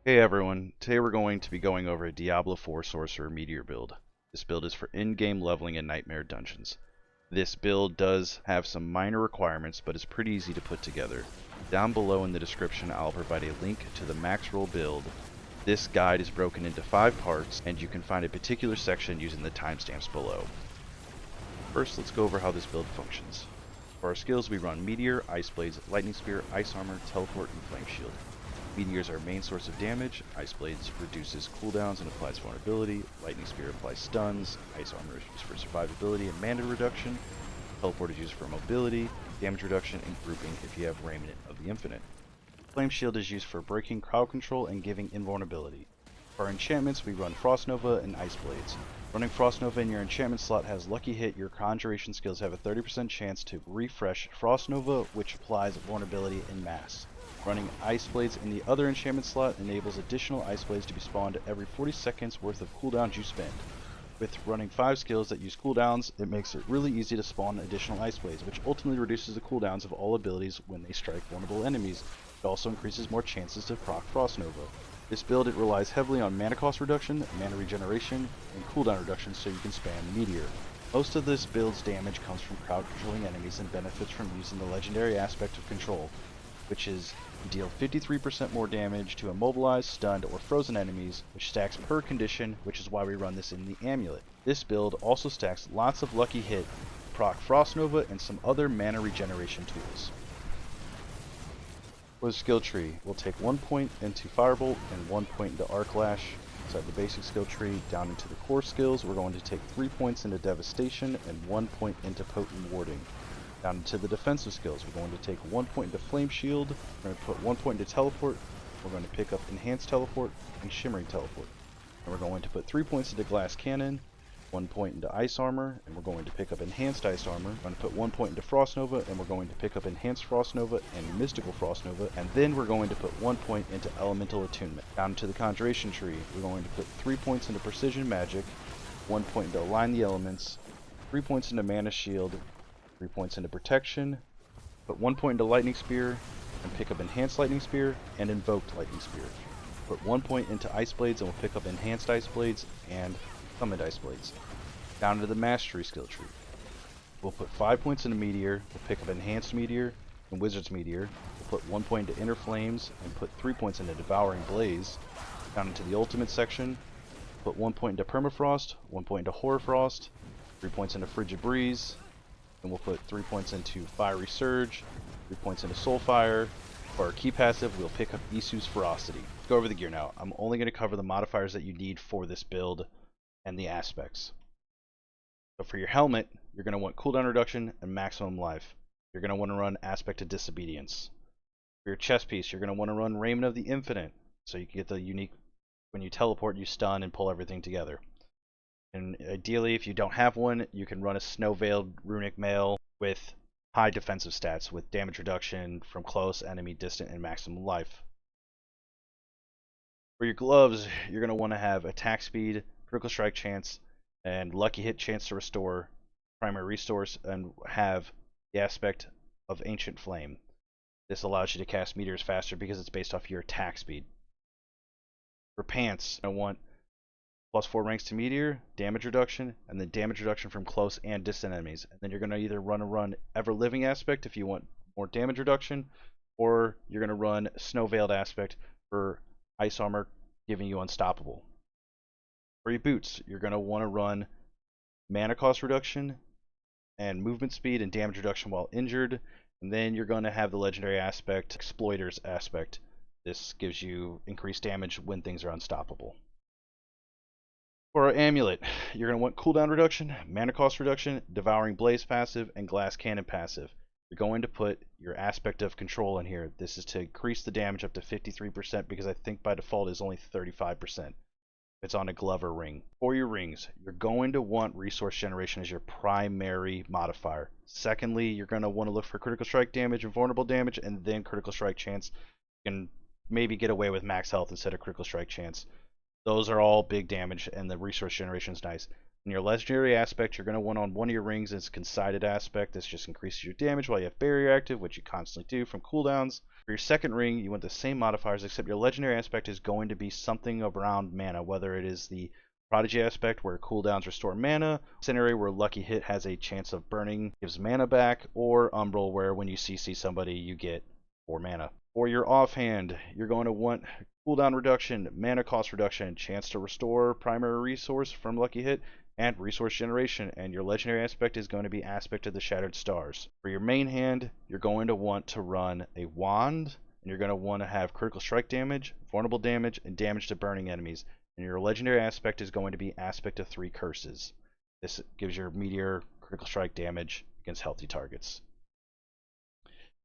Hey everyone, today we're going to be going over a Diablo 4 Sorcerer Meteor build. This build is for in-game leveling in Nightmare Dungeons. This build does have some minor requirements, but is pretty easy to put together. Down below in the description I'll provide a link to the max roll build. This guide is broken into 5 parts, and you can find a particular section using the timestamps below. First, let's go over how this build functions. For our skills, we run Meteor, Ice Blades, Lightning Spear, Ice Armor, Teleport, and Flame Shield. Meteor is our main source of damage, Ice Blades reduces cooldowns and applies vulnerability, Lightning Spear applies stuns, Ice Armor is used for survivability and mana reduction, Teleport is used for mobility, damage reduction, and grouping if you have Raiment of the Infinite. Flame Shield is used for breaking crowd control and giving invulnerability. For our enchantments, we run Frost Nova and Ice Blades. Running Frost Nova in your enchantment slot has Lucky Hit. Your conjuration skills have a 30% chance to refresh Frost Nova, which applies vulnerability in mass. Running Ice Blades in the other enchantment slot enables additional Ice Blades to be spawned every 40 seconds worth of cooldowns you spend. With running 5 skills that use cooldowns, it makes it really easy to spawn additional Ice Blades, which ultimately reduces the cooldowns of all abilities when they strike vulnerable enemies. It also increases more chances to proc Frost Nova. This build, it relies heavily on mana cost reduction, mana regeneration, and cooldown reduction so you can spam Meteor. Most of this build's damage comes from crowd controlling enemies and benefits from using the legendary aspect of control, which is you deal 53% more damage to immobilized, stunned, or frozen enemies, which stacks per condition, which is why we run this in the amulet. This build also stacks lots of Lucky Hit, proc Frost Nova, and some other mana regeneration tools. For the skill tree, we'll take 1 point into Firebolt and 1 point into Arc Lash. Inside the basic skill tree, down into the core skills, we're going to take 3 points into Devastation and 1 point into Potent Warding. Down into the defensive skills, we're going to take 1 point into Flame Shield, we're going to put 1 point into Teleport, we're going to pick up Enhanced Teleport and Shimmering Teleport. And we're going to put 3 points into Glass Cannon, 1 point into Ice Armor, and we're going to pick up Enhanced Ice Armor. We're going to put 1 point into Frost Nova, and we're going to pick up Enhanced Frost Nova and Mystical Frost Nova, and then we're going to put 1 point into Elemental Attunement. Down to the Conjuration tree, we're going to put 3 points into Precision Magic, 1 point into Align the Elements, 3 points into Mana Shield, 3 points into Protection, put 1 point into Lightning Spear, and pick up Enhanced Lightning Spear and Invoked Lightning Spear. Put 1 point into Ice Blades, and we'll pick up Enhanced Ice Blades and Summoned Ice Blades. Down to the Mastery skill tree. We'll put 5 points into Meteor, we'll pick up Enhanced Meteor and Wizard's Meteor. We'll put 1 point into Inner Flames and put 3 points into Devouring Blaze. Down into the Ultimate section, put 1 point into Permafrost, 1 point into Hoarfrost, 3 points into Frigid Breeze, and we'll put 3 points into Fiery Surge, 3 points into Soulfire. For our key passive, we'll pick up Isu's Ferocity. Let's go over the gear now. I'm only going to cover the modifiers that you need for this build and the aspects. So for your helmet, you're going to want cooldown reduction and maximum life. You're going to want to run Aspect of Disobedience. For your chest piece, you're going to want to run Raiment of the Infinite, so you can get the unique, when you teleport, you stun and pull everything together. And ideally, if you don't have one, you can run a Snow Veiled Runic Mail with high defensive stats with damage reduction from close, enemy, distant, and maximum life. For your gloves, you're going to want to have attack speed, critical strike chance, and lucky hit chance to restore, primary restores, and have the aspect of Ancient Flame. This allows you to cast meteors faster because it's based off your attack speed. For pants, I want +4 ranks to meteor, damage reduction, and then damage reduction from close and distant enemies. And then you're going to either run Ever Living aspect if you want more damage reduction, or you're going to run Snow Veiled aspect for Ice Armor, giving you Unstoppable. For your boots, you're going to want to run mana cost reduction and movement speed and damage reduction while injured, and then you're going to have the legendary aspect, Exploiters aspect. This gives you increased damage when things are unstoppable. For our amulet, you're going to want cooldown reduction, mana cost reduction, Devouring Blaze passive, and Glass Cannon passive. You're going to put your aspect of control in here. This is to increase the damage up to 53% because I think by default it's only 35%. It's on a glove or ring. For your rings, you're going to want resource generation as your primary modifier. Secondly, you're going to want to look for critical strike damage and vulnerable damage, and then critical strike chance. You can maybe get away with max health instead of critical strike chance. Those are all big damage, and the resource generation is nice. In your legendary aspect, you're going to want on one of your rings, it's Consided aspect. This just increases your damage while you have barrier active, which you constantly do from cooldowns. For your second ring, you want the same modifiers, except your legendary aspect is going to be something around mana, whether it is the Prodigy aspect where cooldowns restore mana, Incendiary where Lucky Hit has a chance of burning, gives mana back, or Umbral where when you CC somebody you get 4 mana. For your offhand, you're going to want cooldown reduction, mana cost reduction, chance to restore primary resource from Lucky Hit, and resource generation, and your legendary aspect is going to be Aspect of the Shattered Stars. For your main hand, you're going to want to run a wand, and you're going to want to have critical strike damage, vulnerable damage, and damage to burning enemies. And your legendary aspect is going to be Aspect of 3 Curses. This gives your meteor critical strike damage against healthy targets.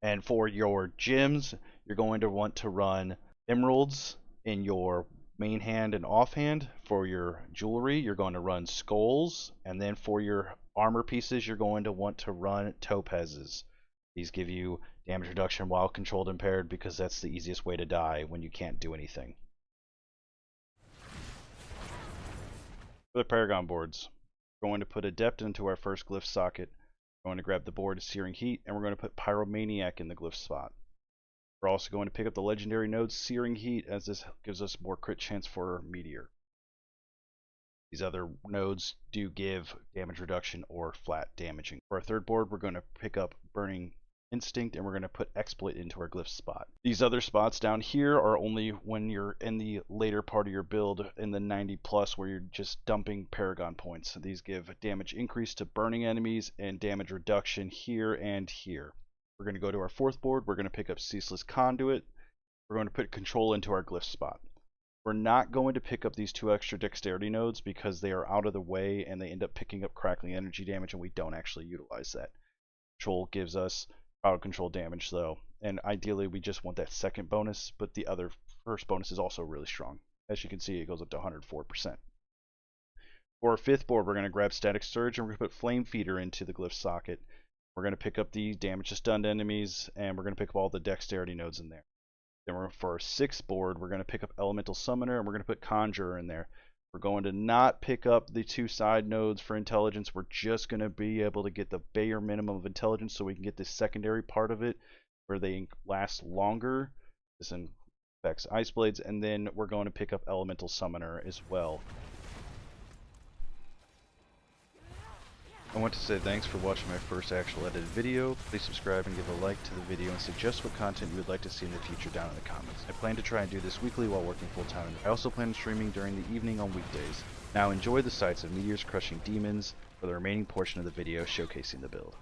And for your gems, you're going to want to run emeralds in your main hand and offhand. For your jewelry, you're going to run skulls. And then for your armor pieces, you're going to want to run topazes. These give you damage reduction while controlled impaired, because that's the easiest way to die when you can't do anything. For the Paragon Boards, we're going to put Adept into our first glyph socket. We're going to grab the board Searing Heat, and we're going to put Pyromaniac in the glyph spot. We're also going to pick up the legendary node Searing Heat, as this gives us more crit chance for Meteor. These other nodes do give damage reduction or flat damaging. For our third board, we're going to pick up Burning Instinct, and we're going to put Exploit into our glyph spot. These other spots down here are only when you're in the later part of your build, in the 90 plus, where you're just dumping Paragon points. So these give damage increase to burning enemies and damage reduction here and here. We're going to go to our fourth board. We're going to pick up Ceaseless Conduit. We're going to put Control into our glyph spot. We're not going to pick up these 2 extra dexterity nodes because they are out of the way and they end up picking up crackling energy damage, and we don't actually utilize that. Control gives us auto control damage though, and ideally we just want that second bonus, but the other first bonus is also really strong. As you can see, it goes up to 104%. For our fifth board, we're going to grab Static Surge, and we're going to put Flame Feeder into the glyph socket. We're going to pick up the damage to stunned enemies, and we're going to pick up all the dexterity nodes in there. Then for our sixth board, we're going to pick up Elemental Summoner, and we're going to put Conjurer in there. We're going to not pick up the 2 side nodes for intelligence. We're just going to be able to get the bare minimum of intelligence so we can get the secondary part of it where they last longer. This affects Ice Blades, and then we're going to pick up Elemental Summoner as well. I want to say thanks for watching my first actual edited video. Please subscribe and give a like to the video, and suggest what content you would like to see in the future down in the comments. I plan to try and do this weekly while working full time. I also plan on streaming during the evening on weekdays. Now enjoy the sights of meteors crushing demons for the remaining portion of the video showcasing the build.